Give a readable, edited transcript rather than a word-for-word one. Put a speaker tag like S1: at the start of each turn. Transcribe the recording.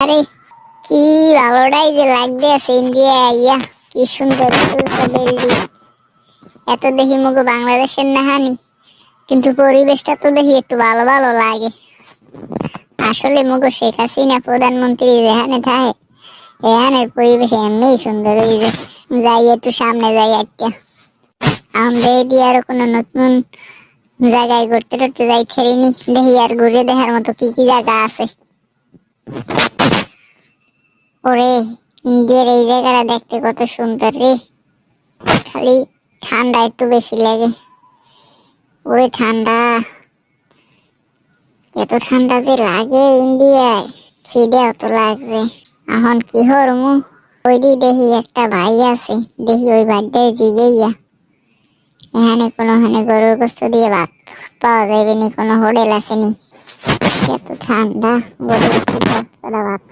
S1: আরে কি ভালোটাই যে লাগবে আছে ইন্ডিয়া আইয়া, কি সুন্দর বিল্ডিং। এত দেখি মুগো বাংলাদেশের নাহানি, কিন্তু পরিবেশটা তো দেখি একটু ভালো ভালো লাগে। আসলে মুগো শেখ হাসিনা প্রধানমন্ত্রী যেখানে থাকে এখানের পরিবেশ এমনি সুন্দর। এই যে যাই একটু সামনে যাই একটা, আমাদের এদিকে আরো কোনো নতুন জায়গায় ঘুরতে টুরতে যাই ছেড়িনি, দেখি আর ঘুরে দেখার মতো কি কি জায়গা আছে। ওরে ইন্ডিয়ার এই জায়গাটা দেখতে কত সুন্দর রে, খালি ঠান্ডা একটু বেশি লাগে। ওরে ঠান্ডা, এত ঠান্ডা যে লাগে ইন্ডিয়ায়, খিদেও তো লাগবে। এখন কি হরমু, ওই দিক দেখি একটা ভাই আছে, দেখি ওই বাড়িটায় জিগেইয়া এখানে কোনোখানে গরুর গোস্ত দিয়ে ভাত পাওয়া যাবে নি, কোনো হোটেল আছে নি। এত ঠান্ডা, গরুর গোস্ত ভাত